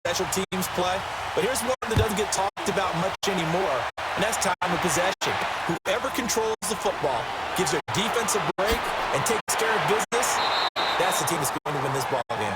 special teams play. But here's one that doesn't get talked about much anymore, and that's time of possession. Whoever controls the football, gives their defense a break, and takes care of business, that's the team that's going to win this ball game.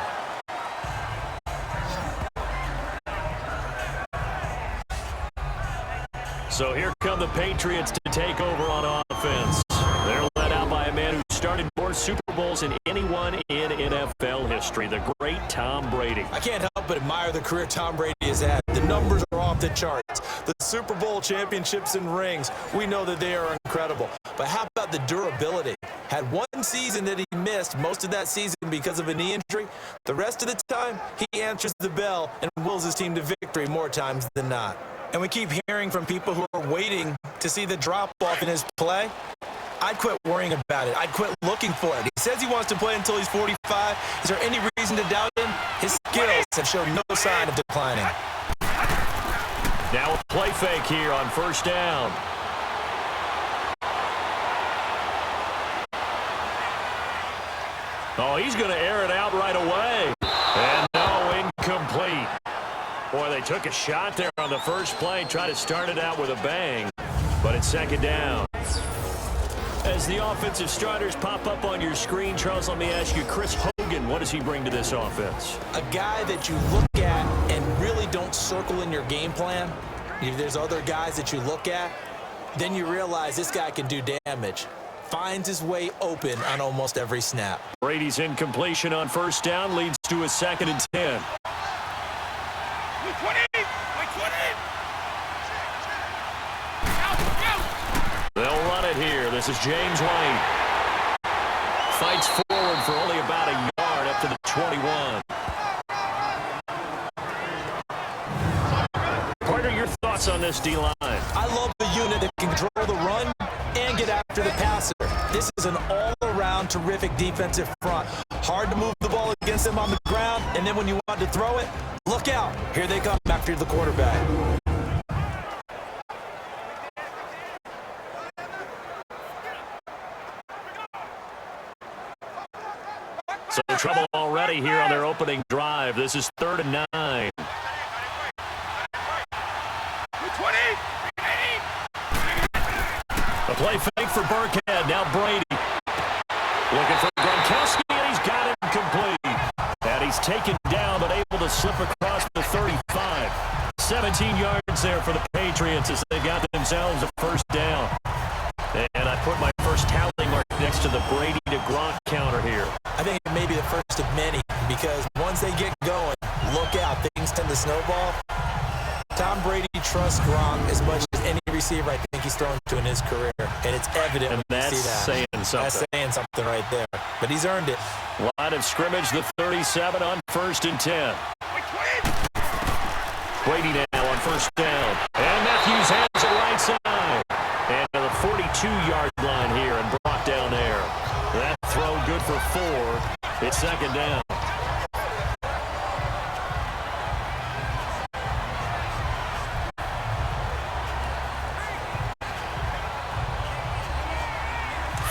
So here come the Patriots to take over on offense. They're led out by a man who started more Super Bowls than anyone in NFL history, the great Tom Brady. I can't help but admire the career Tom Brady has had. The numbers are off the charts. The Super Bowl championships and rings, we know that they are incredible. But how about the durability? Had one season that he missed, most of that season because of a knee injury. The rest of the time, he answers the bell and wills his team to victory more times than not. And we keep hearing from people who are waiting to see the drop-off in his play. I'd quit worrying about it. I'd quit looking for it. He says he wants to play until he's 45. Is there any reason to doubt him? His skills have shown no sign of declining. Now a play fake here on first down. Oh, he's going to air it out right away. And no, incomplete. Boy, they took a shot there on the first play, tried to start it out with a bang, but it's second down. As the offensive starters pop up on your screen, Charles, let me ask you, Chris Hogan, what does he bring to this offense? A guy that you look at and really don't circle in your game plan. If there's other guys that you look at, then you realize this guy can do damage. Finds his way open on almost every snap. Brady's incompletion on first down leads to a 2nd and 10. They'll run it here. This is James White. Fights forward for only about a yard up to the 21. Partner, your thoughts on this D-line? I love the unit that can control the run and get after the passer. This is an all-around terrific defensive front. Hard to move the ball against them on the ground, and then when you want to throw it, look out. Here they come after the quarterback. So trouble already here on their opening drive. This is 3rd and 9. A play fake for Burkhead. Now Brady. Looking for Gronkowski, and he's got it complete. And he's taken down, but able to slip across the 35. 17 yards there for the Patriots as they got themselves a first down. And I put my first tally mark next to the Brady to Gronk counter here. I think it may be the first of many because once they get going, look out. Things tend to snowball. Tom Brady trusts Gronk as much as any receiver I think he's thrown to in his career. And it's evident and when you see that. That's saying something. That's saying something right there. But he's earned it. Line of scrimmage, the 37 on 1st and 10. Brady now on first down. And Matthews has it right side. And to the 42-yard line here and brought down there. That throw good for 4. It's second down.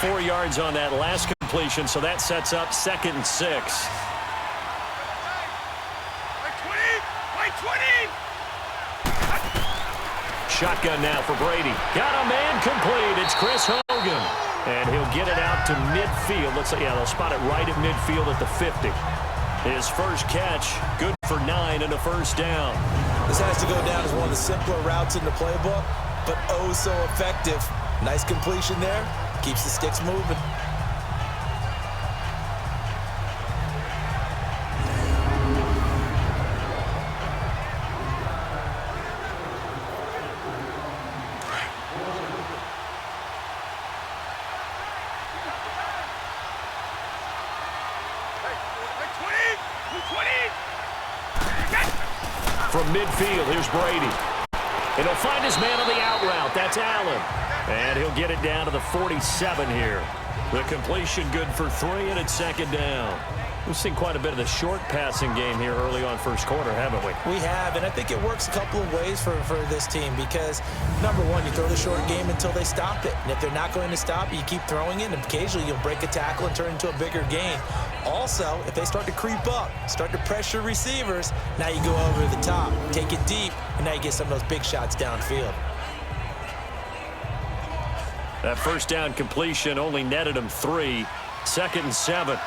Four yards on that last completion, so that sets up 2nd and 6. Shotgun now for Brady. Got a man complete. It's Chris Hogan. And he'll get it out to midfield. Looks like, yeah, they'll spot it right at midfield at the 50. His first catch, good for 9 and a first down. This has to go down as one of the simpler routes in the playbook, but oh so effective. Nice completion there. Keeps the sticks moving. From midfield, here's Brady. And he'll find his man on the out route. That's Allen. And he'll get it down to the 47 here. The completion good for 3, and it's second down. We've seen quite a bit of the short passing game here early on first quarter, haven't we? We have, and I think it works a couple of ways for this team because, number one, you throw the short game until they stop it. And if they're not going to stop it, you keep throwing it, and occasionally you'll break a tackle and turn it into a bigger gain. Also, if they start to creep up, start to pressure receivers, now you go over the top, take it deep, and now you get some of those big shots downfield. That first down completion only netted him 3. 2nd and 7.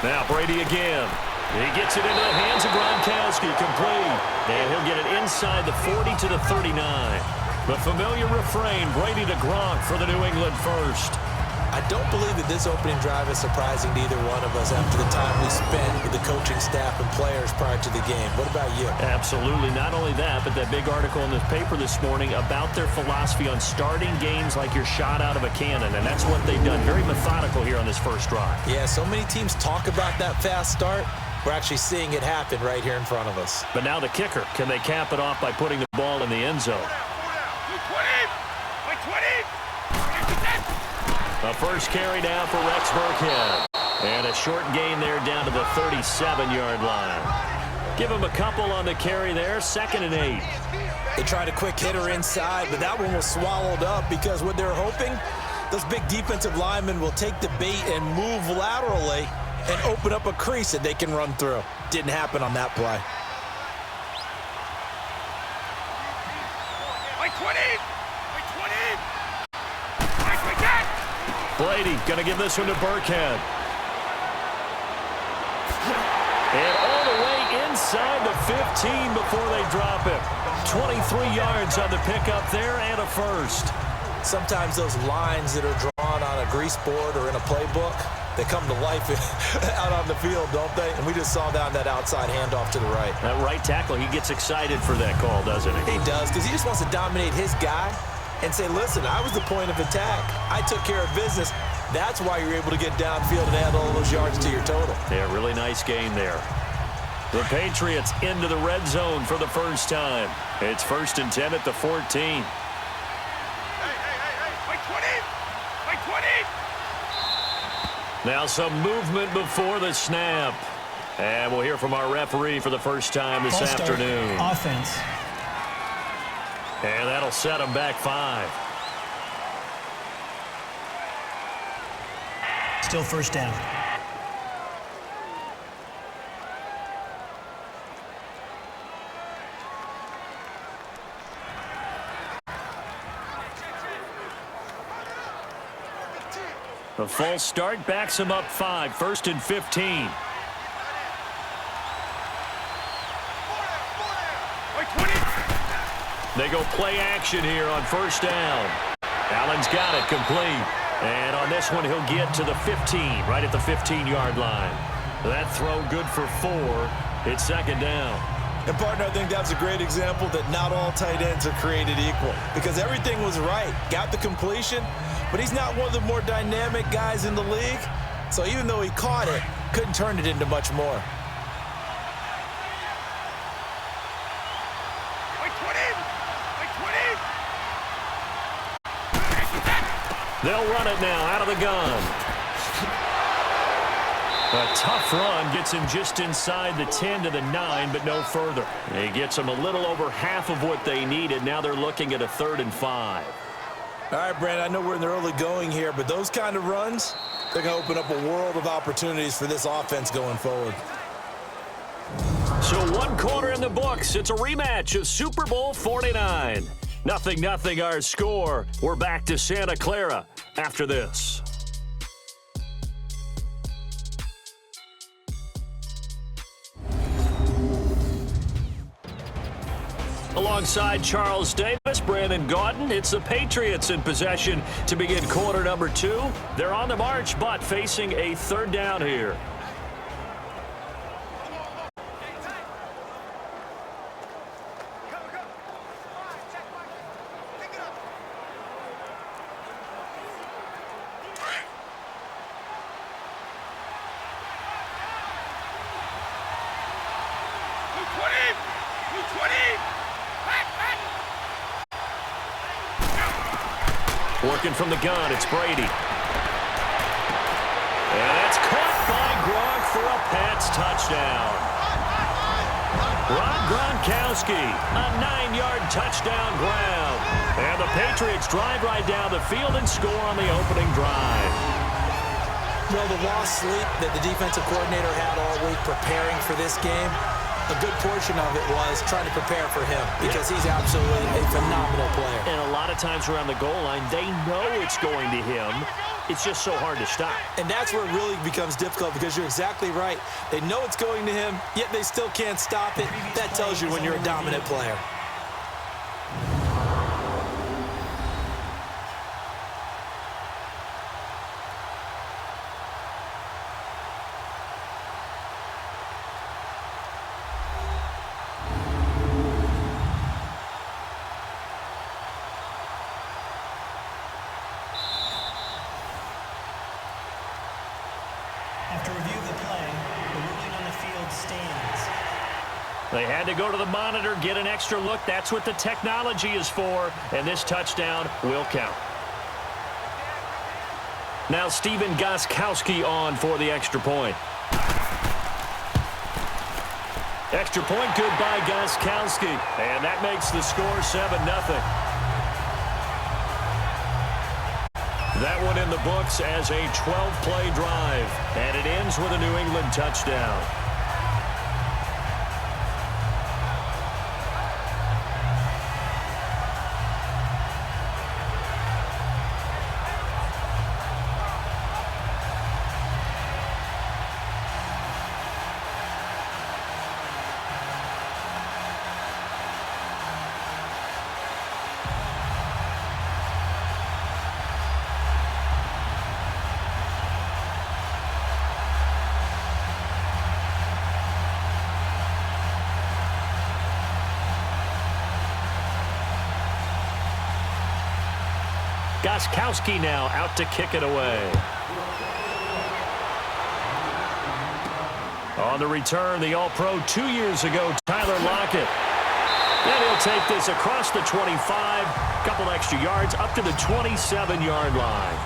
Now Brady again. He gets it into the hands of Gronkowski, complete. And he'll get it inside the 40 to the 39. The familiar refrain, Brady to Gronk for the New England first. I don't believe that this opening drive is surprising to either one of us after the time we spent with the coaching staff and players prior to the game. What about you? Absolutely. Not only that, but that big article in the paper this morning about their philosophy on starting games like you're shot out of a cannon, and that's what they've done. Very methodical here on this first drive. Yeah, so many teams talk about that fast start. We're actually seeing it happen right here in front of us. But now the kicker. Can they cap it off by putting the ball in the end zone? A first carry now for Rex Burkhead. And a short gain there down to the 37-yard line. Give him a couple on the carry there. 2nd and 8. They tried a quick hitter inside, but that one was swallowed up because what they're hoping, those big defensive linemen will take the bait and move laterally and open up a crease that they can run through. Didn't happen on that play. Brady going to give this one to Burkhead. And all the way inside the 15 before they drop it. 23 yards on the pickup there and a first. Sometimes those lines that are drawn on a grease board or in a playbook, they come to life out on the field, don't they? And we just saw that on that outside handoff to the right. That right tackle, he gets excited for that call, doesn't he? He does, because he just wants to dominate his guy and say, listen, I was the point of attack. I took care of business. That's why you're able to get downfield and add all those yards to your total. Yeah, really nice gain there. The Patriots into the red zone for the first time. It's 1st and 10 at the 14. Now some movement before the snap. And we'll hear from our referee for the first time this afternoon. Offense. And that'll set them back 5. Still first down. The false start backs him up 5. 1st and 15. They go play action here on 1st down. Allen's got it complete. And on this one, he'll get to the 15, right at the 15-yard line. That throw good for 4. It's 2nd down. And, partner, I think that's a great example that not all tight ends are created equal because everything was right. Got the completion, but he's not one of the more dynamic guys in the league. So even though he caught it, couldn't turn it into much more. They'll run it now out of the gun. A tough run gets him just inside the 10 to the 9, but no further. He gets them a little over half of what they needed. Now they're looking at a 3rd and 5. All right, Brandon, I know we're in the early going here, but those kind of runs, they're going to open up a world of opportunities for this offense going forward. So 1 quarter in the books. It's a rematch of Super Bowl 49. 0-0 our score. We're back to Santa Clara after this. Alongside Charles Davis, Brandon Gaudin, it's the Patriots in possession to begin quarter number 2. They're on the march, but facing a 3rd down here. Working from the gun, it's Brady. And it's caught by Gronk for a Pats touchdown. Rob Gronkowski, a 9-yard touchdown grab. And the Patriots drive right down the field and score on the opening drive. Well, the lost sleep that the defensive coordinator had all week preparing for this game, a good portion of it was trying to prepare for him because he's absolutely a phenomenal player. And a lot of times around the goal line, they know it's going to him. It's just so hard to stop. And that's where it really becomes difficult because you're exactly right. They know it's going to him, yet they still can't stop it. That tells you when you're a dominant player. After review of the play, the ruling on the field stands. They had to go to the monitor, get an extra look. That's what the technology is for, and this touchdown will count. Now Stephen Gostkowski on for the extra point. Extra point, good by Gostkowski, and that makes the score 7-0. That one in the books as a 12-play drive, and it ends with a New England touchdown. Gostkowski now out to kick it away. On the return, the All-Pro 2 years ago, Tyler Lockett. And he'll take this across the 25, couple extra yards, up to the 27-yard line.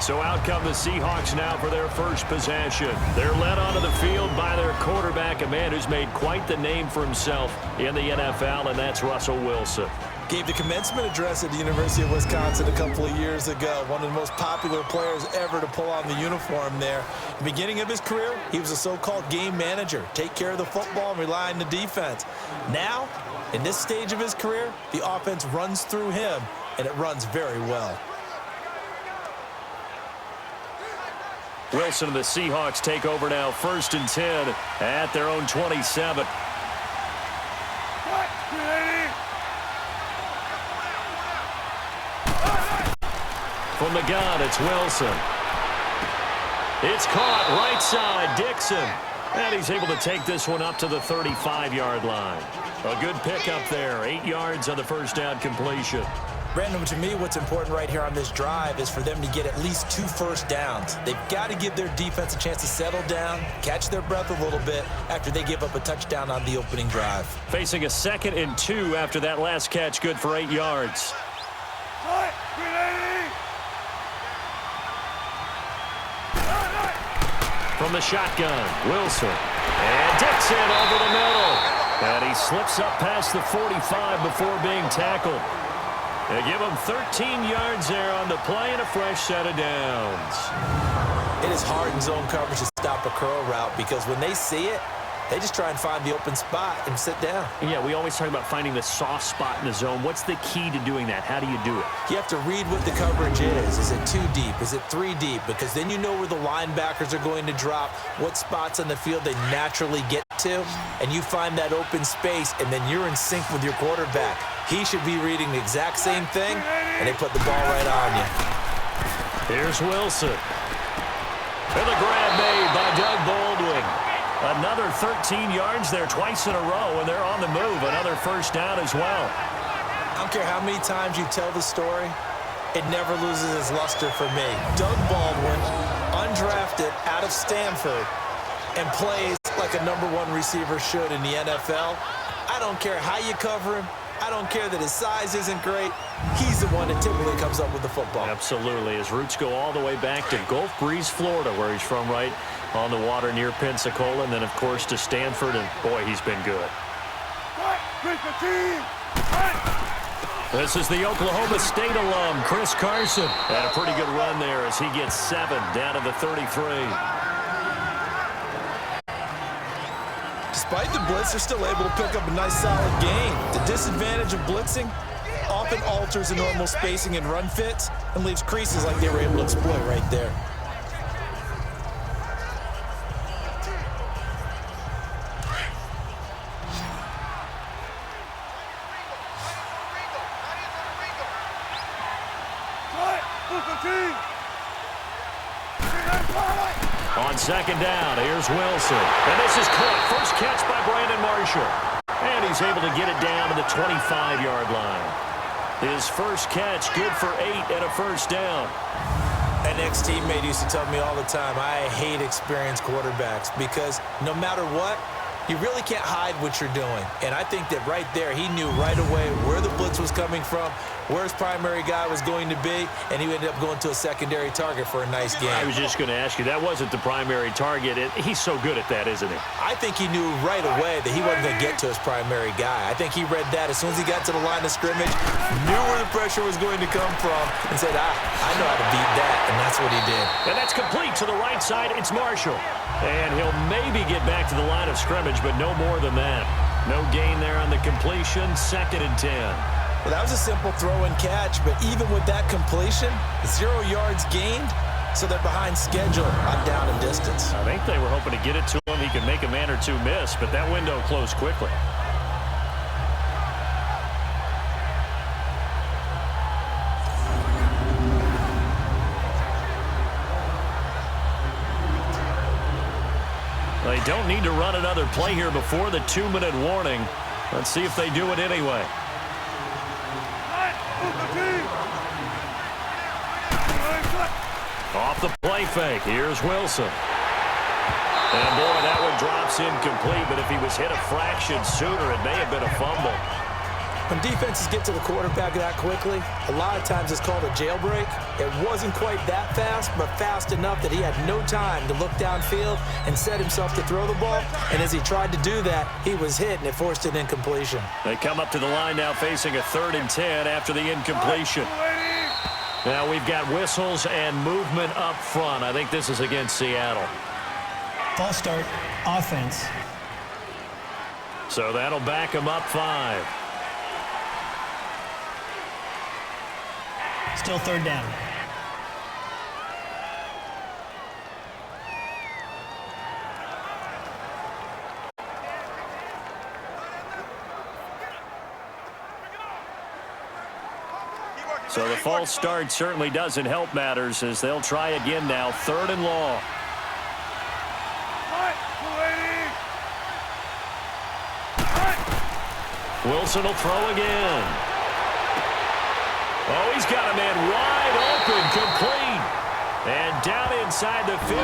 So out come the Seahawks now for their first possession. They're led onto the field by their quarterback, a man who's made quite the name for himself in the NFL, and that's Russell Wilson. Gave the commencement address at the University of Wisconsin a couple of years ago. One of the most popular players ever to pull on the uniform there. At the beginning of his career, he was a so-called game manager. Take care of the football and rely on the defense. Now, in this stage of his career, the offense runs through him, and it runs very well. Wilson and the Seahawks take over now, 1st and 10 at their own 27. From the gun, it's Wilson. It's caught right side, Dixon. And he's able to take this one up to the 35-yard line. A good pickup there, 8 yards on the first down completion. Brandon, to me, what's important right here on this drive is for them to get at least 2 first downs. They've got to give their defense a chance to settle down, catch their breath a little bit after they give up a touchdown on the opening drive. Facing a 2nd and 2 after that last catch, good for 8 yards. From the shotgun, Wilson. And Dixon over the middle. And he slips up past the 45 before being tackled. They give him 13 yards there on the play and a fresh set of downs. It is hard in zone coverage to stop a curl route because when they see it, they just try and find the open spot and sit down. Yeah, we always talk about finding the soft spot in the zone. What's the key to doing that? How do you do it? You have to read what the coverage is. Is it 2 deep? Is it 3 deep? Because then you know where the linebackers are going to drop, what spots on the field they naturally get to, and you find that open space, and then you're in sync with your quarterback. He should be reading the exact same thing, and they put the ball right on you. Here's Wilson. And the grab made by Doug Baldwin. Another 13 yards there twice in a row, and they're on the move. Another first down as well. I don't care how many times you tell the story, it never loses its luster for me. Doug Baldwin, undrafted out of Stanford, and plays like a #1 receiver should in the NFL. I don't care how you cover him. I don't care that his size isn't great. He's the one that typically comes up with the football. Absolutely. His roots go all the way back to Gulf Breeze, Florida, where he's from, right? on the water near Pensacola, and then, of course, to Stanford, and, boy, he's been good. This is the Oklahoma State alum, Chris Carson. Had a pretty good run there as he gets 7 down to the 33. Despite the blitz, they're still able to pick up a nice solid gain. The disadvantage of blitzing often alters the normal spacing and run fits and leaves creases like they were able to exploit right there. On second down, here's Wilson. And this is caught. First catch by Brandon Marshall. And he's able to get it down to the 25-yard line. His first catch, good for 8 and a first down. An ex-teammate used to tell me all the time, I hate experienced quarterbacks because no matter what, you really can't hide what you're doing. And I think that right there, he knew right away where the blitz was coming from, where his primary guy was going to be, and he ended up going to a secondary target for a nice game. I was just going to ask you, that wasn't the primary target. He's so good at that, isn't he? I think he knew right away that he wasn't going to get to his primary guy. I think he read that as soon as he got to the line of scrimmage, knew where the pressure was going to come from, and said, I know how to beat that, and that's what he did. And that's complete to the right side. It's Marshall. And he'll maybe get back to the line of scrimmage, but no more than that. No gain there on the completion. 2nd and 10. Well, that was a simple throw and catch, but even with that completion, 0 yards gained, so they're behind schedule on down and distance. I think they were hoping to get it to him. He could make a man or two miss, but that window closed quickly. They don't need to run another play here before the 2-minute warning. Let's see if they do it anyway. Off the play fake, here's Wilson. And boy, that one drops incomplete, but if he was hit a fraction sooner, it may have been a fumble. When defenses get to the quarterback that quickly, a lot of times it's called a jailbreak. It wasn't quite that fast, but fast enough that he had no time to look downfield and set himself to throw the ball. And as he tried to do that, he was hit, and it forced an incompletion. They come up to the line now facing a 3rd and 10 after the incompletion. Now we've got whistles and movement up front. I think this is against Seattle. False start, offense. So that'll back him up 5. Still 3rd down. So the false start certainly doesn't help matters as they'll try again now. 3rd and long. Wilson will throw again. Oh, he's got a man wide open, complete. And down inside the 15,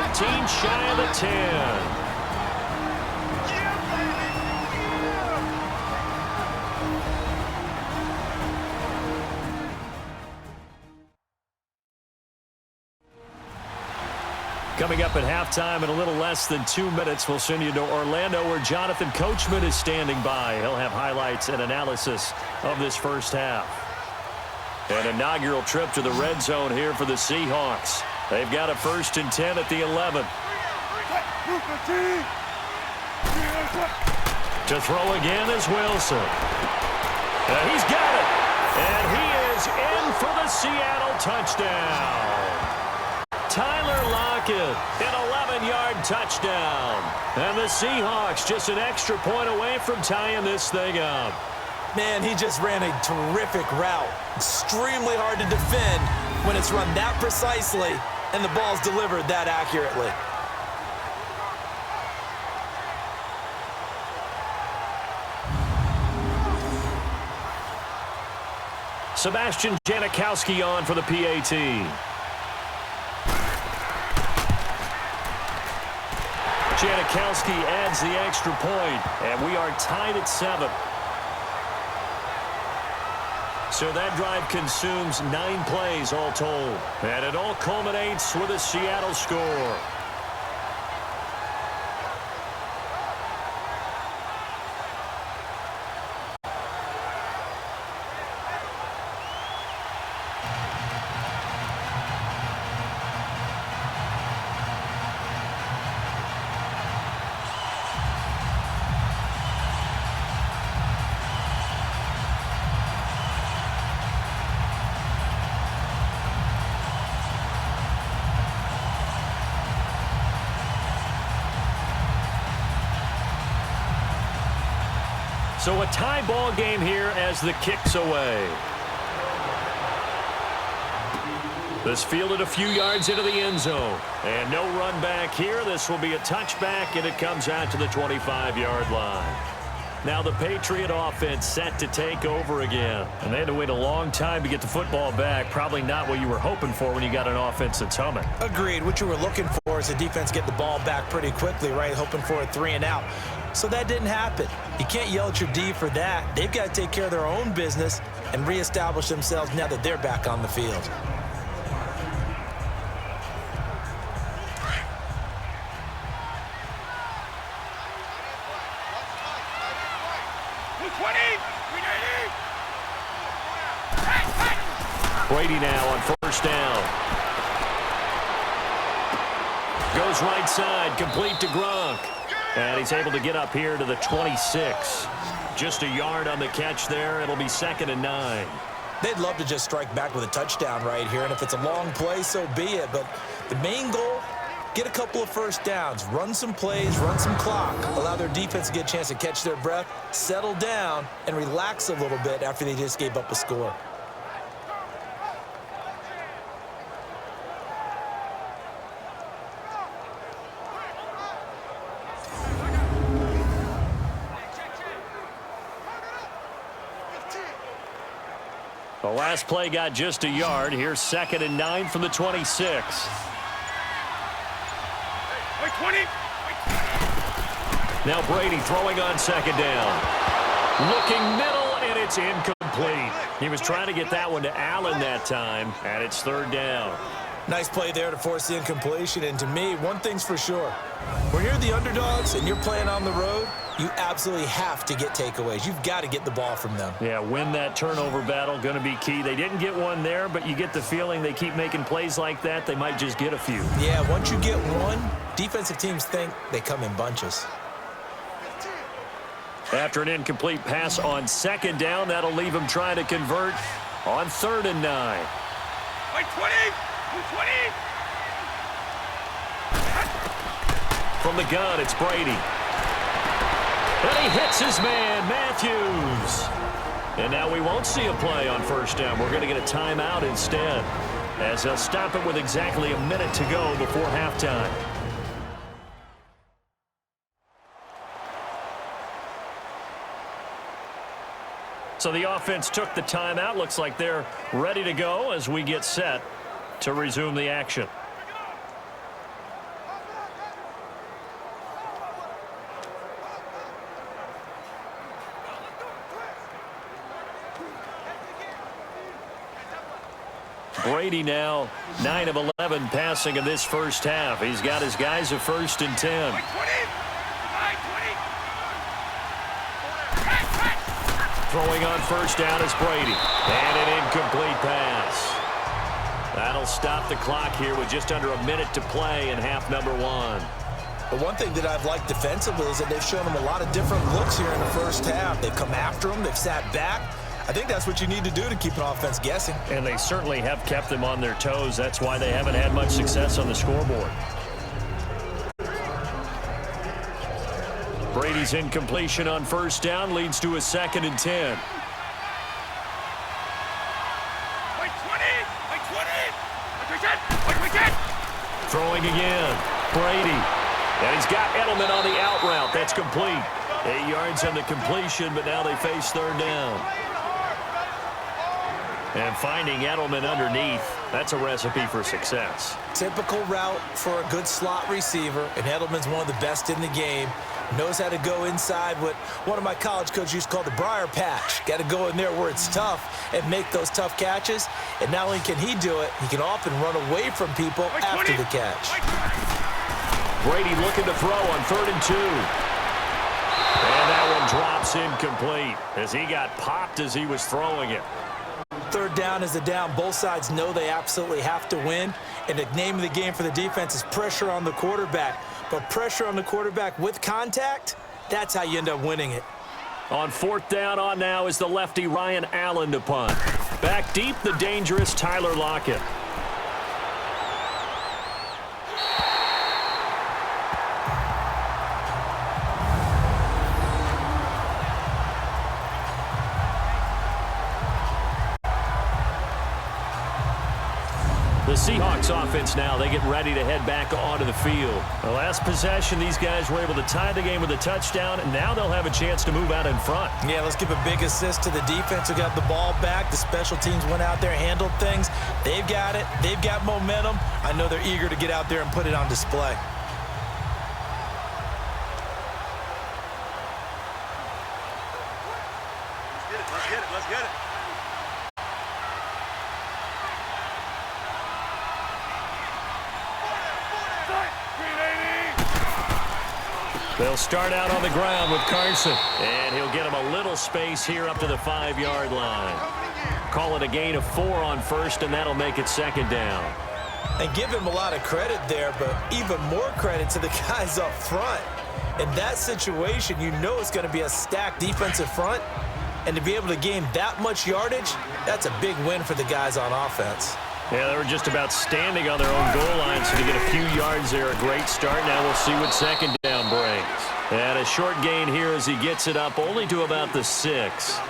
shy of the 10. Coming up at halftime in a little less than 2 minutes, we'll send you to Orlando where Jonathan Coachman is standing by. He'll have highlights and analysis of this first half. An inaugural trip to the red zone here for the Seahawks. They've got a 1st and 10 at the 11. To throw again is Wilson. And he's got it. And he is in for the Seattle touchdown. Tyler Lockett, an 11-yard touchdown. And the Seahawks just an extra point away from tying this thing up. Man, he just ran a terrific route. Extremely hard to defend when it's run that precisely and the ball's delivered that accurately. Sebastian Janikowski on for the PAT. Janikowski adds the extra point, and we are tied at 7. So that drive consumes 9 plays all told. And it all culminates with a Seattle score. So a tie ball game here as the kick's away. This fielded a few yards into the end zone. And no run back here. This will be a touchback, and it comes out to the 25-yard line. Now the Patriot offense set to take over again. And they had to wait a long time to get the football back. Probably not what you were hoping for when you got an offense that's humming. Agreed. What you were looking for is the defense get the ball back pretty quickly, right? Hoping for a 3 and out. So that didn't happen. You can't yell at your D for that. They've got to take care of their own business and reestablish themselves now that they're back on the field. Brady now on first down. Goes right side, complete to Gronk. And he's able to get up here to the 26. Just a yard on the catch there. It'll be 2nd and 9. They'd love to just strike back with a touchdown right here, and if it's a long play, so be it. But the main goal, get a couple of first downs, run some plays, run some clock, allow their defense to get a chance to catch their breath, settle down, and relax a little bit after they just gave up a score. The last play got just a yard. Here's 2nd and 9 from the 26. Now Brady throwing on 2nd down. Looking middle, and it's incomplete. He was trying to get that one to Allen that time, and it's 3rd down. Nice play there to force the incompletion, and to me, one thing's for sure. When you're the underdogs and you're playing on the road, you absolutely have to get takeaways. You've got to get the ball from them. Yeah, win that turnover battle, going to be key. They didn't get one there, but you get the feeling they keep making plays like that, they might just get a few. Yeah, once you get one, defensive teams think they come in bunches. After an incomplete pass on 2nd down, that'll leave him trying to convert on 3rd and 9. From the gun, it's Brady. And he hits his man, Matthews. And now we won't see a play on 1st down. We're going to get a timeout instead, as they'll stop it with exactly a minute to go before halftime. So the offense took the timeout. Looks like they're ready to go as we get set to resume the action. Brady now 9 of 11 passing in this first half. He's got his guys a 1st and 10. Throwing on 1st down is Brady. And an incomplete pass. That'll stop the clock here with just under a minute to play in half number 1. But one thing that I've liked defensively is that they've shown them a lot of different looks here in the first half. They've come after them. They've sat back. I think that's what you need to do to keep an offense guessing. And they certainly have kept them on their toes. That's why they haven't had much success on the scoreboard. Brady's incompletion on 1st down leads to a 2nd and 10. Throwing again. Brady. And he's got Edelman on the out route. That's complete. 8 yards on the completion, but now they face 3rd down. And finding Edelman underneath, that's a recipe for success. Typical route for a good slot receiver, and Edelman's one of the best in the game. Knows how to go inside what one of my college coaches used to call the briar patch. Got to go in there where it's tough and make those tough catches. And not only can he do it, he can often run away from people after the catch. Brady looking to throw on 3rd and 2. And that one drops incomplete as he got popped as he was throwing it. 3rd down is a down. Both sides know they absolutely have to win. And the name of the game for the defense is pressure on the quarterback. But pressure on the quarterback with contact, that's how you end up winning it. On 4th down on now is the lefty Ryan Allen to punt. Back deep, the dangerous Tyler Lockett. The Seahawks offense now, they get ready to head back onto the field. The last possession, these guys were able to tie the game with a touchdown, and now they'll have a chance to move out in front. Yeah, let's give a big assist to the defense who got the ball back. The special teams went out there, handled things. They've got it. They've got momentum. I know they're eager to get out there and put it on display. Let's get it. They'll start out on the ground with Carson. And he'll get him a little space here up to the 5-yard line. Call it a gain of 4 on first, and that'll make it second down. And give him a lot of credit there, but even more credit to the guys up front. In that situation, you know it's going to be a stacked defensive front. And to be able to gain that much yardage, that's a big win for the guys on offense. Yeah, they were just about standing on their own goal line, so to get a few yards there, a great start. Now we'll see what second down brings. And a short gain here as he gets it up only to about the 6.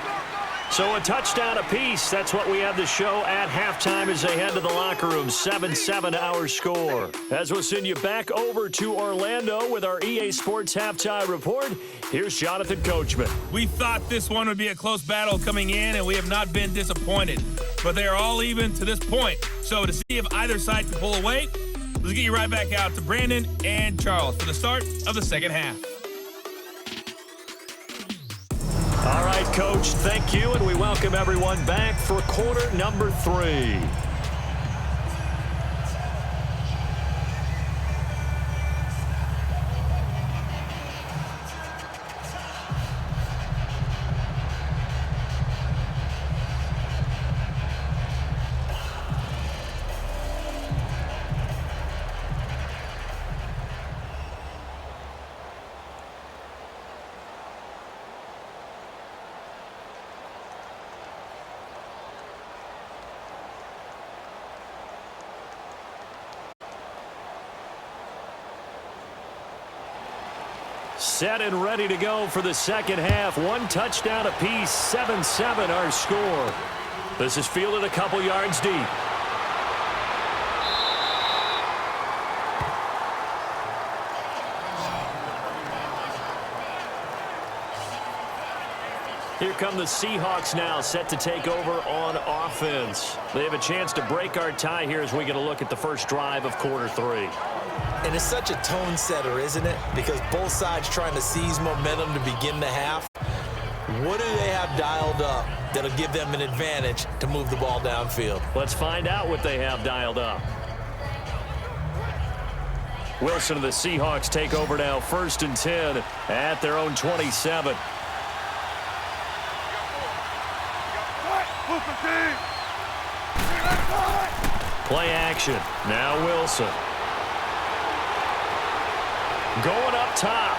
So a touchdown apiece. That's what we have to show at halftime as they head to the locker room. 7-7 our score. As we'll send you back over to Orlando with our EA Sports Halftime Report, here's Jonathan Coachman. We thought this one would be a close battle coming in, and we have not been disappointed. But they are all even to this point. So to see if either side can pull away, let's get you right back out to Brandon and Charles for the start of the second half. All right, Coach, thank you, and we welcome everyone back for quarter number 3. Set and ready to go for the second half. 1 touchdown apiece, 7-7 our score. This is fielded a couple yards deep. Here come the Seahawks now, set to take over on offense. They have a chance to break our tie here as we get a look at the first drive of quarter 3. And it's such a tone setter, isn't it? Because both sides trying to seize momentum to begin the half. What do they have dialed up that'll give them an advantage to move the ball downfield? Let's find out what they have dialed up. Wilson and the Seahawks take over now, 1st and 10 at their own 27. Play action. Now Wilson. Going up top.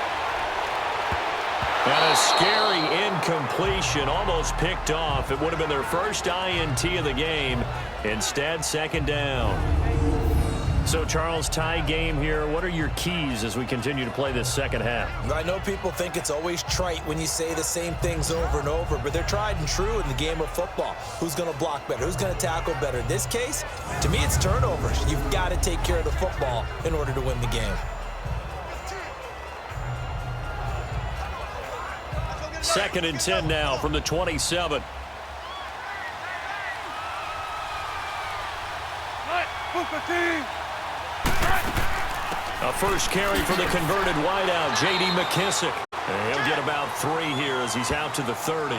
And a scary incompletion, almost picked off. It would have been their first INT of the game. Instead, second down. So, Charles, tie game here. What are your keys as we continue to play this second half? I know people think it's always trite when you say the same things over and over, but they're tried and true in the game of football. Who's going to block better? Who's going to tackle better? In this case, to me, it's turnovers. You've got to take care of the football in order to win the game. Second and 10 now from the 27. A first carry for the converted wideout, J.D. McKissick. And he'll get about 3 here as he's out to the 30.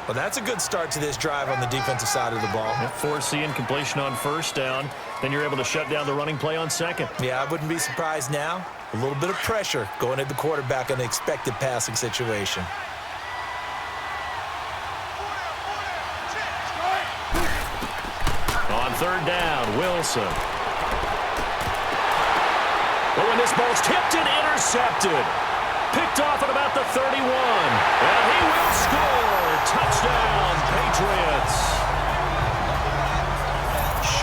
Well, that's a good start to this drive on the defensive side of the ball. Force the incompletion on first down. Then you're able to shut down the running play on second. Yeah, I wouldn't be surprised now. A little bit of pressure going at the quarterback on the expected passing situation. On third down, Wilson. But when this ball's tipped and intercepted. Picked off at about the 31. And he will score. Touchdown, Patriots.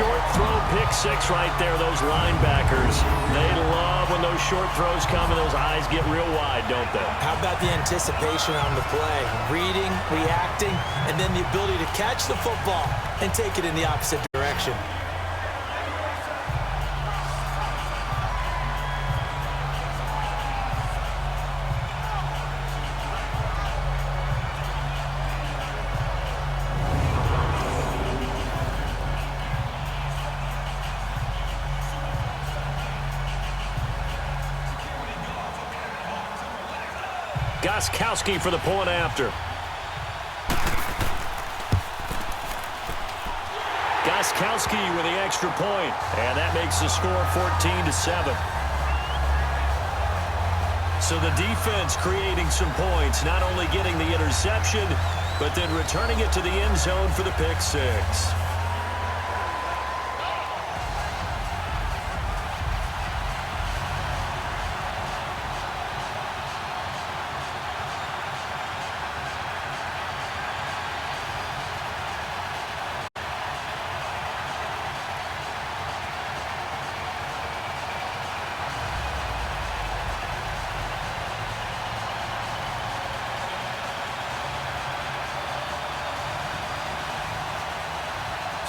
short throw, pick six right there, those linebackers. They love when those short throws come and those eyes get real wide, don't they? How about the anticipation on the play? Reading, reacting, and then the ability to catch the football and take it in the opposite direction. Gostkowski for the point after. Gostkowski with the extra point, and that makes the score 14-7. So the defense creating some points, not only getting the interception, but then returning it to the end zone for the pick six.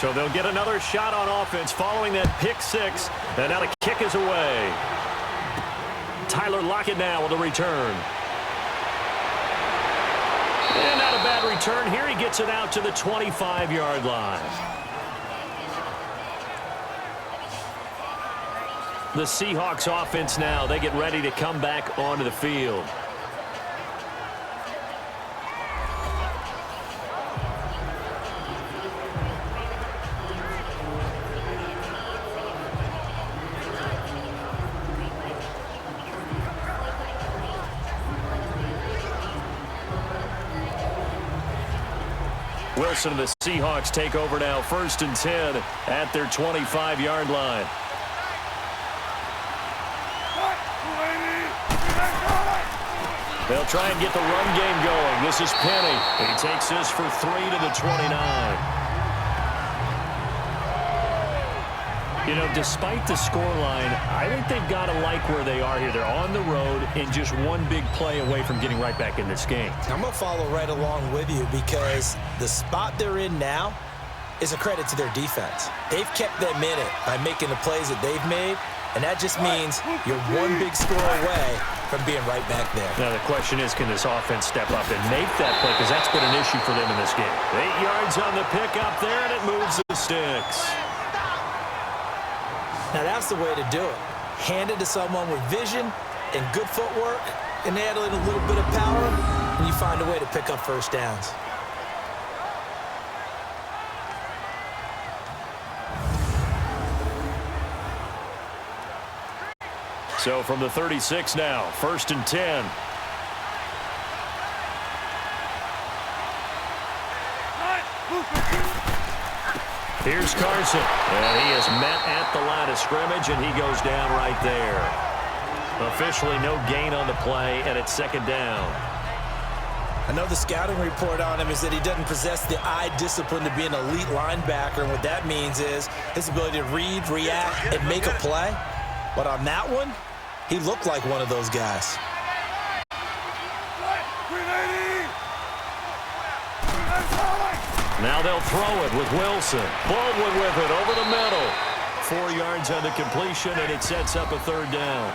So they'll get another shot on offense following that pick six. And now the kick is away. Tyler Lockett now with a return. And not a bad return here. He gets it out to the 25-yard line. The Seahawks offense now, they get ready to come back onto the field. Wilson and the Seahawks take over now, 1st and 10 at their 25-yard line. They'll try and get the run game going. This is Penny. He takes this for 3 to the 29. You know, despite the scoreline, I think they've got to like where they are here. They're on the road and just one big play away from getting right back in this game. I'm going to follow right along with you because the spot they're in now is a credit to their defense. They've kept them in it by making the plays that they've made, and that just means you're one big score away from being right back there. Now the question is, can this offense step up and make that play? Because that's been an issue for them in this game. 8 yards on the pickup there, and it moves the sticks. Now that's the way to do it. Hand it to someone with vision and good footwork, and add in a little bit of power, and you find a way to pick up first downs. So from the 36 now, 1st and 10. Here's Carson, and he is met at the line of scrimmage, and he goes down right there. Officially no gain on the play, and it's 2nd down. I know the scouting report on him is that he doesn't possess the eye discipline to be an elite linebacker, and what that means is his ability to read, react, and make a play. But on that one, he looked like one of those guys. Now they'll throw it with Wilson. Baldwin with it over the middle. 4 yards on the completion, and it sets up a 3rd down.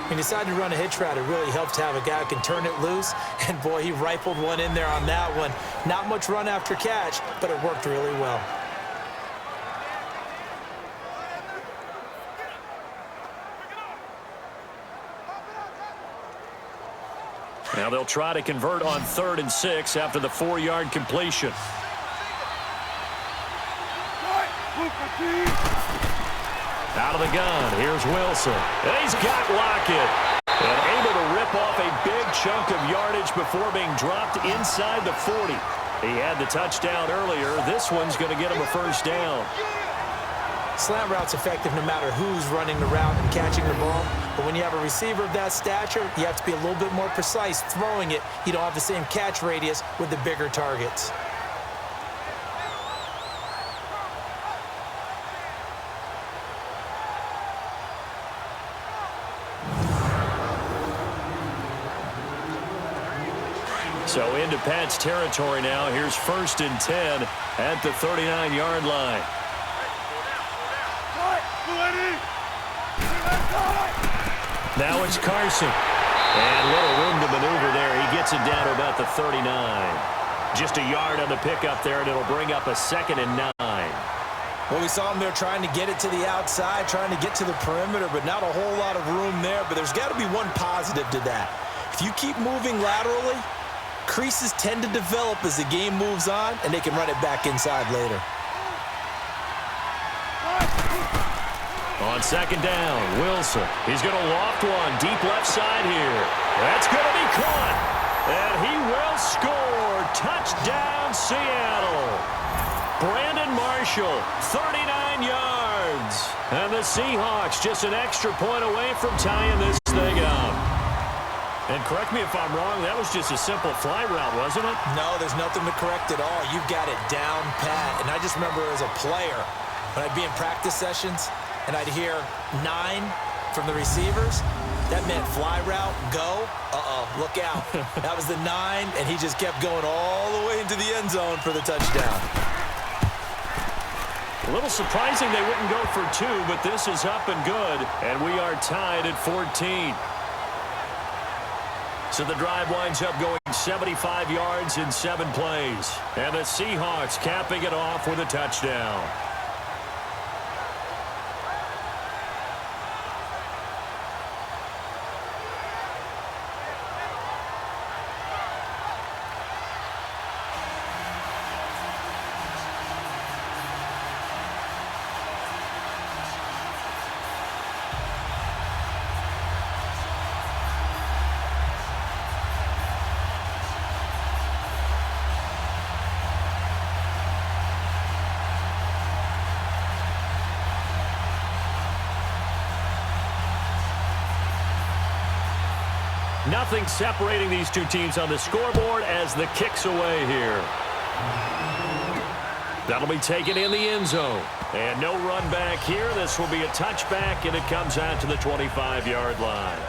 When you decide to run a hitch route, it really helps to have a guy who can turn it loose. And, boy, he rifled one in there on that one. Not much run after catch, but it worked really well. Now they'll try to convert on 3rd and 6 after the 4-yard completion. Out of the gun, here's Wilson. And he's got Lockett. And able to rip off a big chunk of yardage before being dropped inside the 40. He had the touchdown earlier. This one's going to get him a 1st down. Slant route's effective no matter who's running the route and catching the ball. But when you have a receiver of that stature, you have to be a little bit more precise throwing it. You don't have the same catch radius with the bigger targets. So into Pat's territory now. Here's 1st and 10 at the 39-yard line. Now it's Carson. And little room to maneuver there. He gets it down to about the 39. Just a yard on the pickup there, and it'll bring up a 2nd and 9. Well, we saw him there trying to get it to the outside, trying to get to the perimeter, but not a whole lot of room there. But there's got to be one positive to that. If you keep moving laterally, creases tend to develop as the game moves on, and they can run it back inside later. On 2nd down, Wilson. He's going to loft one deep left side here. That's going to be caught. And he will score. Touchdown, Seattle. Brandon Marshall, 39 yards. And the Seahawks just an extra point away from tying this thing up. And correct me if I'm wrong, that was just a simple fly route, wasn't it? No, there's nothing to correct at all. You've got it down pat. And I just remember as a player, when I'd be in practice sessions, and I'd hear 9 from the receivers, that meant fly route, go, look out. That was the 9, and he just kept going all the way into the end zone for the touchdown. A little surprising they wouldn't go for 2, but this is up and good, and we are tied at 14. So the drive winds up going 75 yards in 7 plays, and the Seahawks capping it off with a touchdown. Nothing separating these two teams on the scoreboard as the kick's away here. That'll be taken in the end zone. And no run back here. This will be a touchback, and it comes out to the 25-yard line.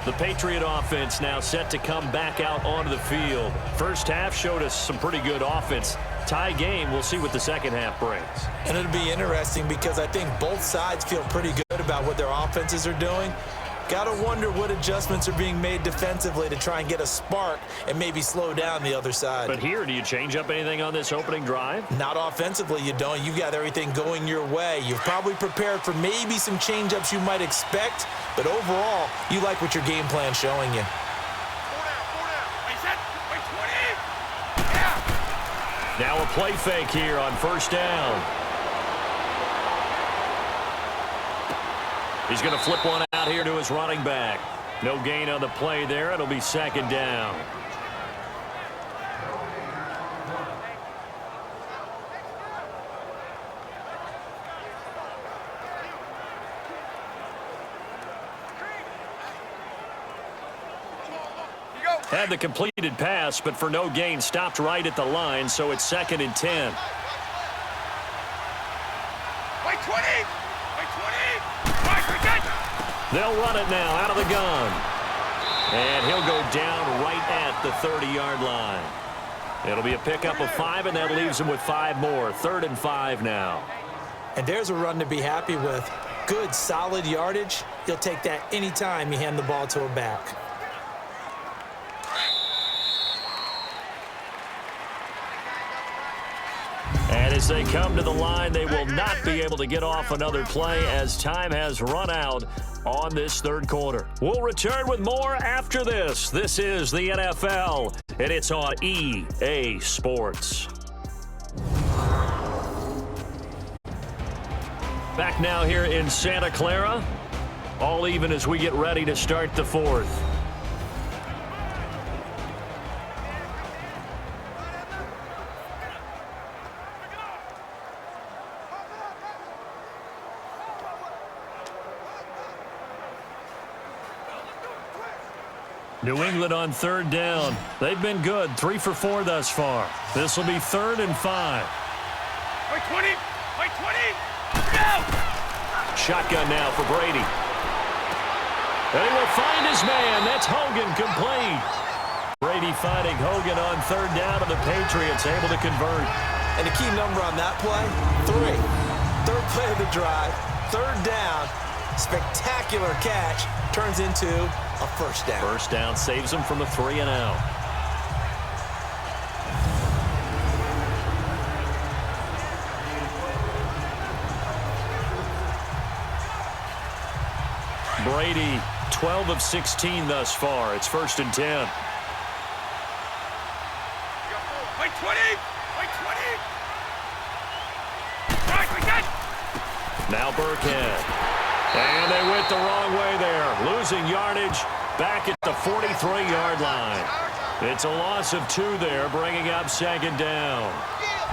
The Patriot offense now set to come back out onto the field. First half showed us some pretty good offense. Tie game, we'll see what the second half brings. And it'll be interesting because I think both sides feel pretty good about what their offenses are doing. Got to wonder what adjustments are being made defensively to try and get a spark and maybe slow down the other side. But here, do you change up anything on this opening drive? Not offensively, you don't. You've got everything going your way. You've probably prepared for maybe some change-ups you might expect, but overall, you like what your game plan's showing you. Now a play fake here on 1st down. He's going to flip one out here to his running back. No gain on the play there. It'll be 2nd down. Had the completed pass, but for no gain, stopped right at the line, so it's 2nd and 10. Wait, 20! They'll run it now out of the gun. And he'll go down right at the 30-yard line. It'll be a pickup of 5, and that leaves him with 5 more. 3rd and 5 now. And there's a run to be happy with. Good, solid yardage. You'll take that anytime you hand the ball to a back. And as they come to the line, they will not be able to get off another play as time has run out on this 3rd quarter. We'll return with more after this. This is the NFL, and it's on EA Sports. Back now here in Santa Clara. All even as we get ready to start the 4th. New England on 3rd down. They've been good, 3 for 4 thus far. This will be 3rd and 5. Wait, 20! Wait, 20! Go! Shotgun now for Brady. And he will find his man. That's Hogan complete. Brady finding Hogan on third down, and the Patriots able to convert. And the key number on that play, 3. Third play of the drive, third down, spectacular catch, turns into a first down. First down saves them from a 3-and-out. Brady, 12 of 16 thus far. It's 1st and 10. Wait 20! Wait 20! Right, we got. Now Burkhead. And they went the wrong way there. Losing yardage back at the 43-yard line. It's a loss of 2 there, bringing up 2nd down.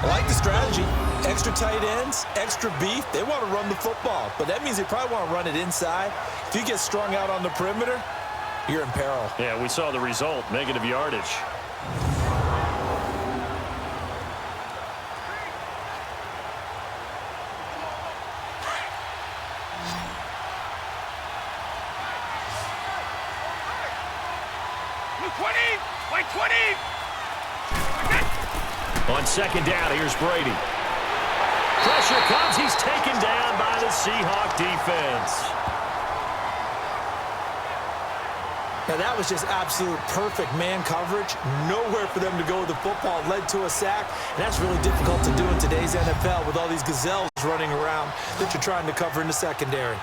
I like the strategy. Extra tight ends, extra beef. They want to run the football, but that means they probably want to run it inside. If you get strung out on the perimeter, you're in peril. Yeah, we saw the result, negative yardage. Blue 20! White 20! On 2nd down, here's Brady. Pressure comes. He's taken down by the Seahawk defense. Now, that was just absolute perfect man coverage. Nowhere for them to go with the football. Led to a sack. And that's really difficult to do in today's NFL with all these gazelles running around that you're trying to cover in the secondary.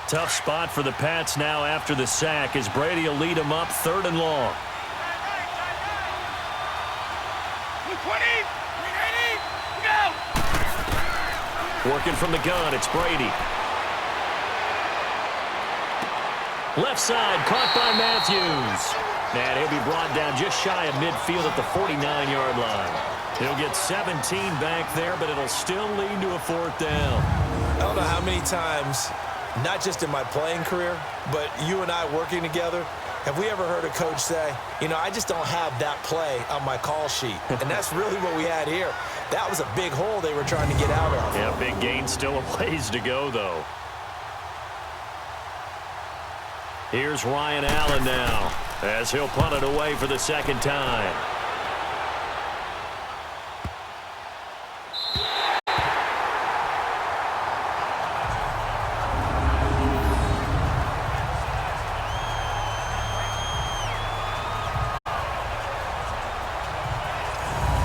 Tough spot for the Pats now after the sack as Brady will lead them up 3rd and long. Blue 20! 380! Go! Working from the gun, it's Brady. Left side, caught by Matthews. And he'll be brought down just shy of midfield at the 49-yard line. He'll get 17 back there, but it'll still lead to a 4th down. I don't know how many times, not just in my playing career, but you and I working together, have we ever heard a coach say, you know, I just don't have that play on my call sheet. And that's really what we had here. That was a big hole they were trying to get out of. Yeah, big gain, still a ways to go, though. Here's Ryan Allen now as he'll punt it away for the 2nd time.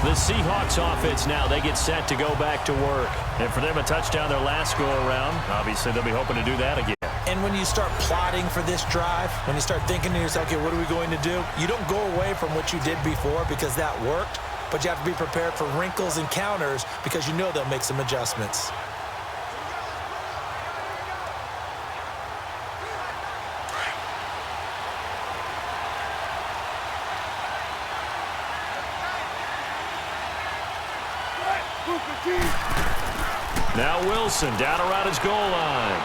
The Seahawks offense now, they get set to go back to work. And for them, a touchdown their last go-around. Obviously, they'll be hoping to do that again. And when you start plotting for this drive, when you start thinking to yourself, okay, what are we going to do? You don't go away from what you did before because that worked, but you have to be prepared for wrinkles and counters because you know they'll make some adjustments. Now Wilson down around his goal line.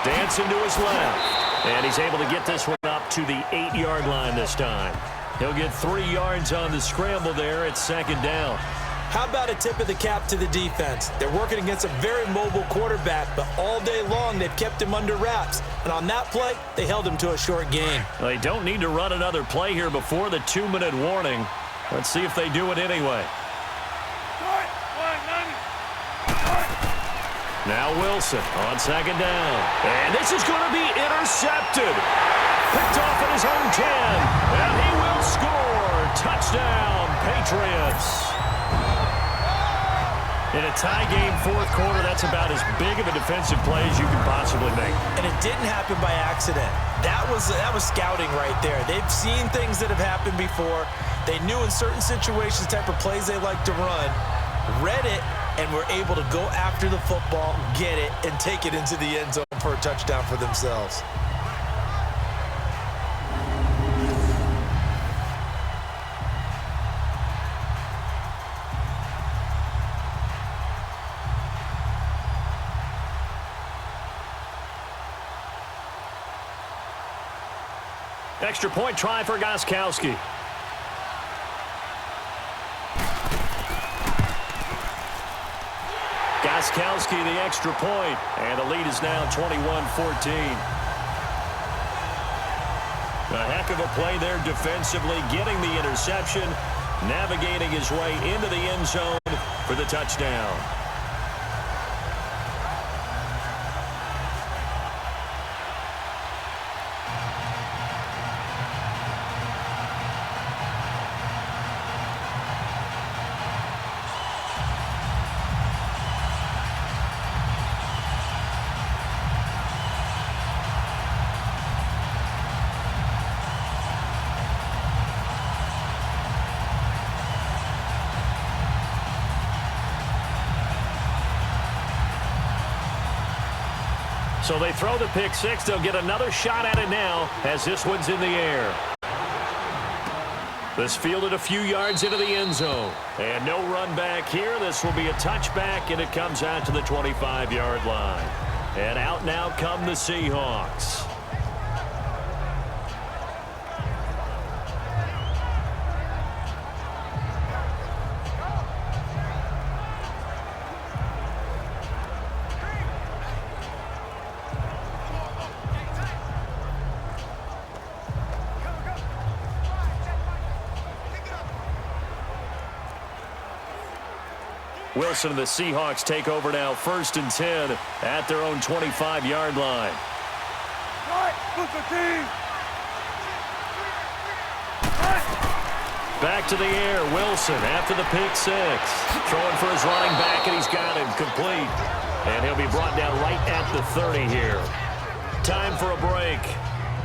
Dancing to his left. And he's able to get this one up to the 8-yard line this time. He'll get 3 yards on the scramble there at 2nd down. How about a tip of the cap to the defense? They're working against a very mobile quarterback, but all day long they've kept him under wraps. And on that play, they held him to a short gain. They don't need to run another play here before the 2-minute warning. Let's see if they do it anyway. Now Wilson on 2nd down. And this is going to be intercepted. Picked off at his own 10. And he will score. Touchdown, Patriots. In a tie game 4th quarter, that's about as big of a defensive play as you can possibly make. And it didn't happen by accident. That was scouting right there. They've seen things that have happened before. They knew in certain situations the type of plays they like to run, read it, and were able to go after the football, get it, and take it into the end zone for a touchdown for themselves. Extra point try for Gostkowski. Gostkowski the extra point, and the lead is now 21-14. A heck of a play there defensively, getting the interception, navigating his way into the end zone for the touchdown. So they throw the pick six. They'll get another shot at it now as this one's in the air. This fielded a few yards into the end zone. And no run back here. This will be a touchback, and it comes out to the 25-yard line. And out now come the Seahawks. Wilson and the Seahawks take over now, 1st and 10 at their own 25-yard line. Back to the air, Wilson after the pick six. Throwing for his running back, and he's got him complete. And he'll be brought down right at the 30 here. Time for a break.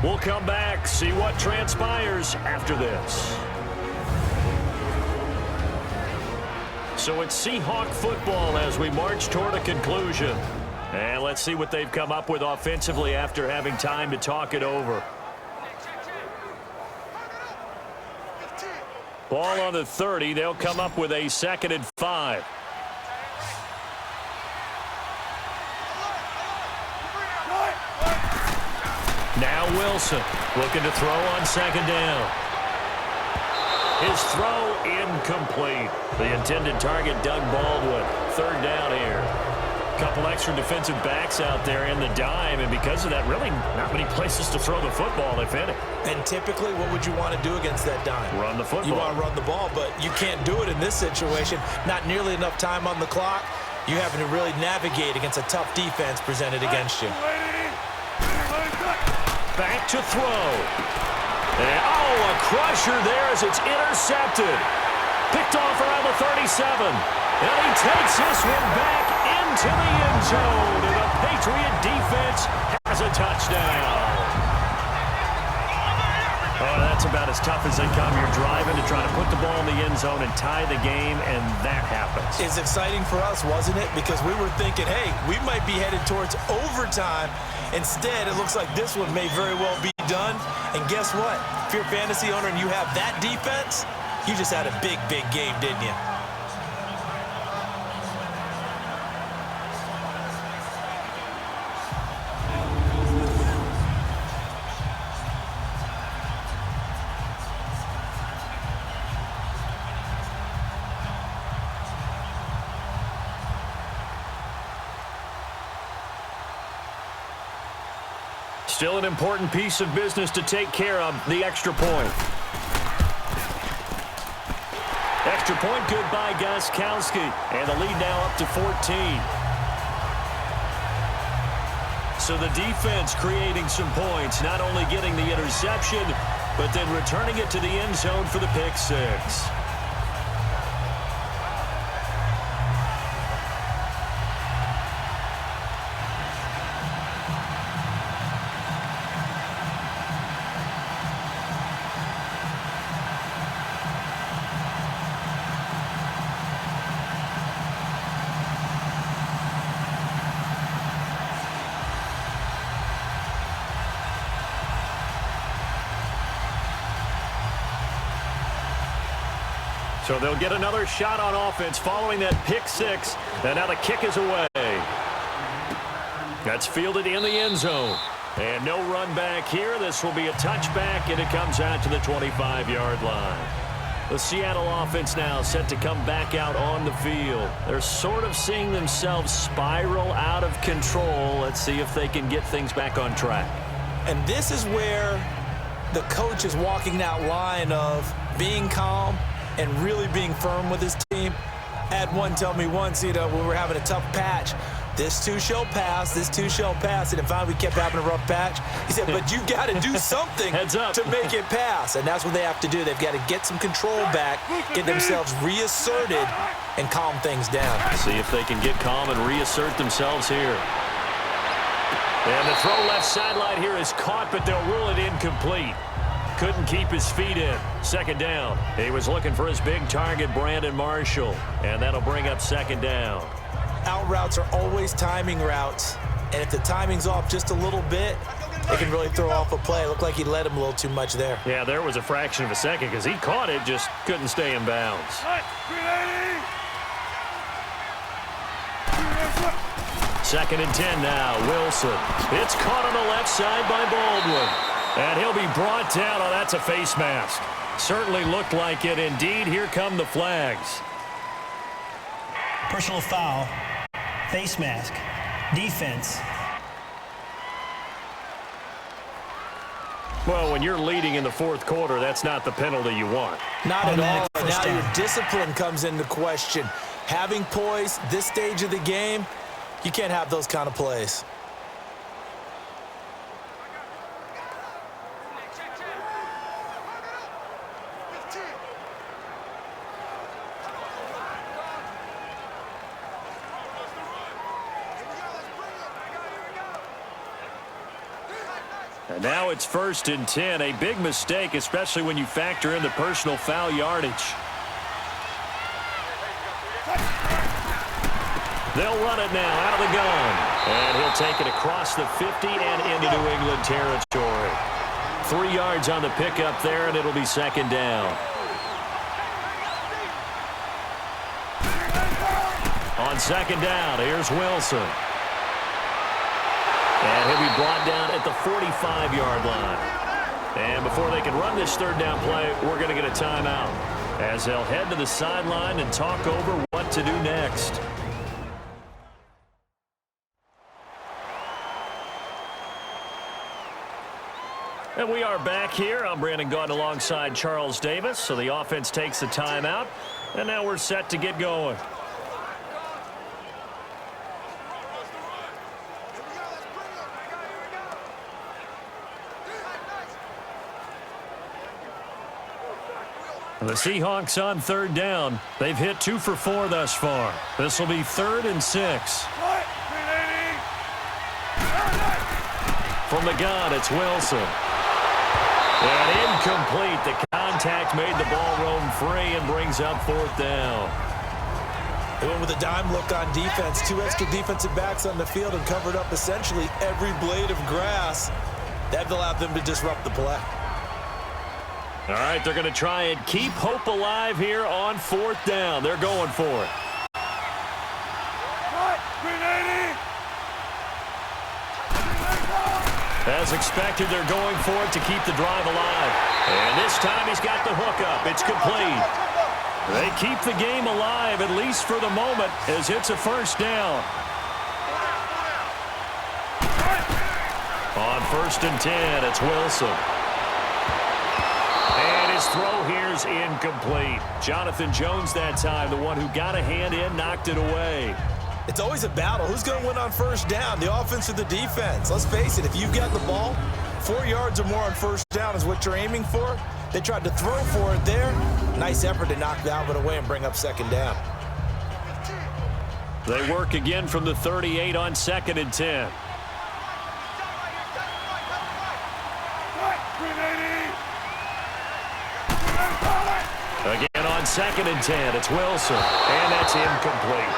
We'll come back, see what transpires after this. So it's Seahawk football as we march toward a conclusion. And let's see what they've come up with offensively after having time to talk it over. Ball on the 30. They'll come up with a 2nd and 5. Now Wilson looking to throw on 2nd down. His throw incomplete. The intended target, Doug Baldwin. 3rd down here. Couple extra defensive backs out there in the dime, and because of that, really not many places to throw the football, if any. And typically, what would you want to do against that dime? Run the football. You want to run the ball, but you can't do it in this situation. Not nearly enough time on the clock. You having to really navigate against a tough defense presented against you. Back to throw. And, a crusher there as it's intercepted. Picked off around the 37. And he takes this one back into the end zone. And the Patriot defense has a touchdown. Oh, that's about as tough as they come. You're driving to try to put the ball in the end zone and tie the game, and that happens. It's exciting for us, wasn't it? Because we were thinking, hey, we might be headed towards overtime. Instead, it looks like this one may very well be done. And guess what? If you're a fantasy owner and you have that defense, you just had a big, big game, didn't you? Still an important piece of business to take care of, the extra point. Extra point good by Gostkowski, and the lead now up to 14. So the defense creating some points, not only getting the interception, but then returning it to the end zone for the pick six. So they'll get another shot on offense following that pick six. And now the kick is away. That's fielded in the end zone. And no run back here. This will be a touchback, and it comes out to the 25-yard line. The Seattle offense now set to come back out on the field. They're sort of seeing themselves spiral out of control. Let's see if they can get things back on track. And this is where the coach is walking that line of being calm and really being firm with his team. Had one tell me once, when we're having a tough patch, this too shall pass, this too shall pass. And if finally we kept having a rough patch, he said, but you got to do something to make it pass. And that's what they have to do. They've got to get some control back, get themselves reasserted, and calm things down. See if they can get calm and reassert themselves here. And the throw left sideline here is caught, but they'll rule it incomplete. Couldn't keep his feet in. Second down. He was looking for his big target, Brandon Marshall, and that'll bring up second down. Out routes are always timing routes, and if the timing's off just a little bit, they can really throw off a play. It looked like he led him a little too much there. Yeah, there was a fraction of a second because he caught it, just couldn't stay in bounds. Second and 10 now, Wilson. It's caught on the left side by Baldwin. And he'll be brought down. Oh, that's a face mask. Certainly looked like it. Indeed, here come the flags. Personal foul, face mask, defense. Well, when you're leading in the fourth quarter, that's not the penalty you want. Not at all. First Now down. your discipline comes into question. Having poise this stage of the game, you can't have those kind of plays. And now it's first and 10. A big mistake, especially when you factor in the personal foul yardage. They'll run it now out of the gun. And he'll take it across the 50 and into New England territory. 3 yards on the pickup there, and it'll be second down. On second down, here's Wilson. And he'll be brought down at the 45-yard line. And before they can run this third down play, we're going to get a timeout as they'll head to the sideline and talk over what to do next. And we are back here. I'm Brandon Gaunt alongside Charles Davis. So the offense takes a timeout, and now we're set to get going. The Seahawks on third down. They've hit 2 for 4 thus far. This will be 3rd and 6. From the gun, it's Wilson. And incomplete. The contact made the ball roam free and brings up 4th down. They went with a dime look on defense. 2 extra defensive backs on the field and covered up essentially every blade of grass. That allowed them to disrupt the play. All right, they're going to try and keep hope alive here on 4th down. They're going for it. As expected, they're going for it to keep the drive alive. And this time he's got the hook up. It's complete. They keep the game alive, at least for the moment, as it's a first down. On 1st and 10, it's Wilson. And his throw here's incomplete. Jonathan Jones that time, the one who got a hand in, knocked it away. It's always a battle. Who's going to win on first down, the offense or the defense? Let's face it, if you've got the ball, 4 yards or more on first down is what you're aiming for. They tried to throw for it there. Nice effort to knock that one away and bring up second down. They work again from the 38 on 2nd and 10. Again on 2nd and 10, it's Wilson, and that's incomplete.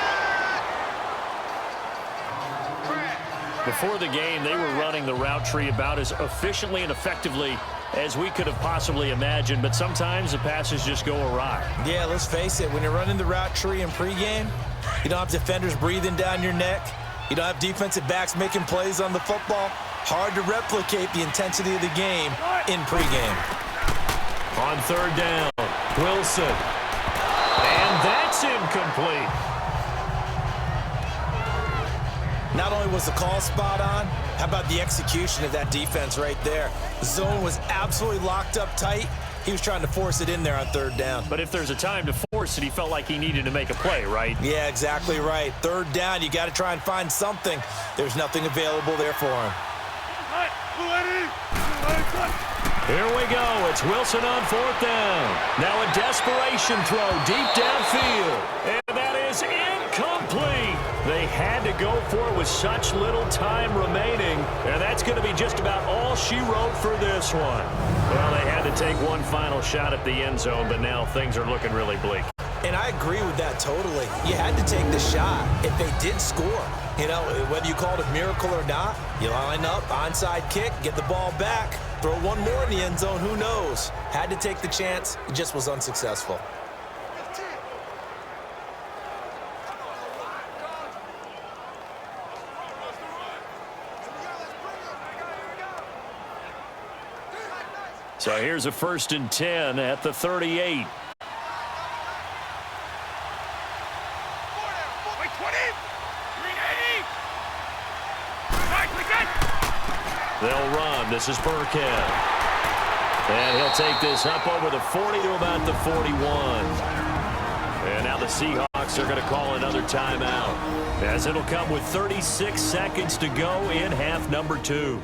Before the game, they were running the route tree about as efficiently and effectively as we could have possibly imagined, but sometimes the passes just go awry. Yeah, let's face it, when you're running the route tree in pregame, you don't have defenders breathing down your neck. You don't have defensive backs making plays on the football. Hard to replicate the intensity of the game in pregame. On third down, Wilson. And that's incomplete. Not only was the call spot on, how about the execution of that defense right there? The zone was absolutely locked up tight. He was trying to force it in there on third down. But if there's a time to force it, he felt like he needed to make a play, right? Yeah, exactly right. Third down, you got to try and find something. There's nothing available there for him. Here we go. It's Wilson on fourth down. Now a desperation throw deep downfield. And that is incomplete. They had to go for it with such little time remaining. And that's going to be just about all she wrote for this one. Well, they had to take one final shot at the end zone, but now things are looking really bleak. And I agree with that totally. You had to take the shot if they did score. You know, whether you call it a miracle or not, you line up, onside kick, get the ball back, throw one more in the end zone, who knows? Had to take the chance, it just was unsuccessful. So here's a 1st and 10 at the 38. They'll run. This is Burkhead. And he'll take this up over the 40 to about the 41. And now the Seahawks are going to call another timeout, as it'll come with 36 seconds to go in half number 2.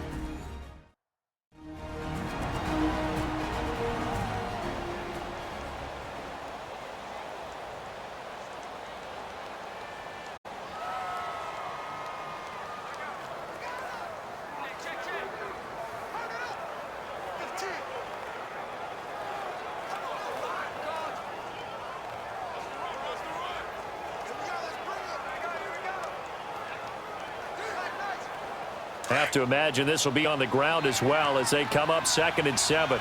Have to imagine this will be on the ground as well as they come up 2nd and 7.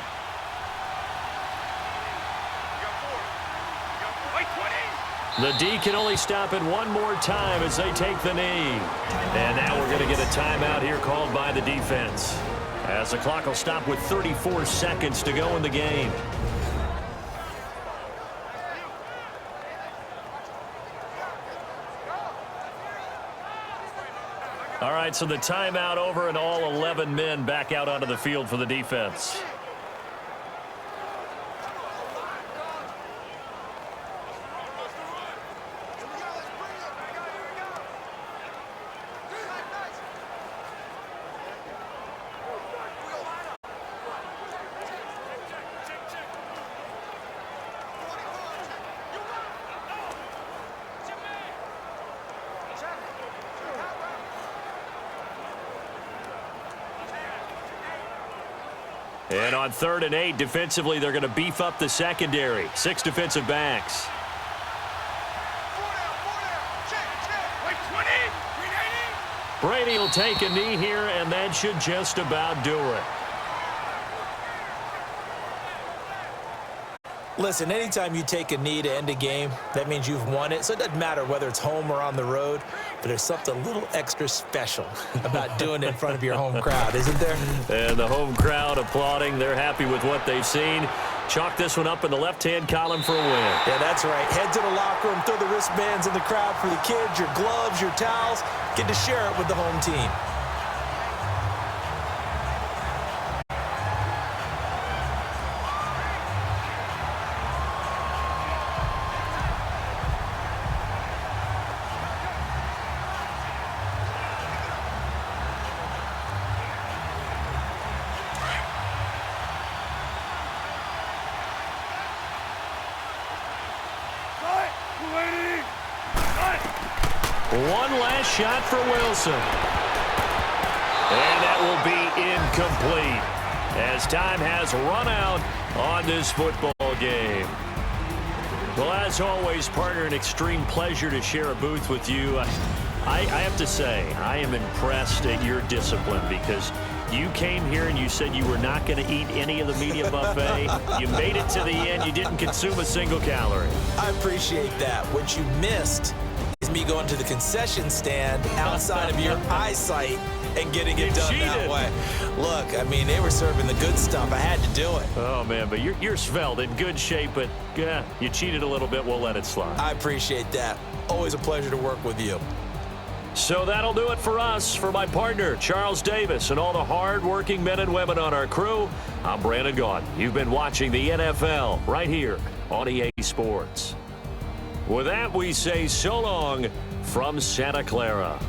The D can only stop it one more time as they take the knee. And now we're going to get a timeout here called by the defense, as the clock will stop with 34 seconds to go in the game. All right, so the timeout over and all 11 men back out onto the field for the defense. And on 3rd and 8, defensively, they're going to beef up the secondary. 6 defensive backs. Brady will take a knee here, and that should just about do it. Listen, anytime you take a knee to end a game, that means you've won it. So it doesn't matter whether it's home or on the road, but there's something a little extra special about doing it in front of your home crowd, isn't there? And the home crowd applauding. They're happy with what they've seen. Chalk this one up in the left-hand column for a win. Yeah, that's right. Head to the locker room, throw the wristbands in the crowd for the kids, your gloves, your towels. Get to share it with the home team. One last shot for Wilson. And that will be incomplete, as time has run out on this football game. Well, as always, partner, an extreme pleasure to share a booth with you. I have to say, I am impressed at your discipline, because you came here and you said you were not going to eat any of the media buffet. You made it to the end. You didn't consume a single calorie. I appreciate that. What you missed is me going to the concession stand outside of your eyesight and getting it done that way. Look, I mean, they were serving the good stuff. I had to do it. Oh, man, but you're svelte, in good shape, but yeah, you cheated a little bit. We'll let it slide. I appreciate that. Always a pleasure to work with you. So that'll do it for us. For my partner, Charles Davis, and all the hard-working men and women on our crew, I'm Brandon Gaudin. You've been watching the NFL right here on EA Sports. With that, we say so long from Santa Clara.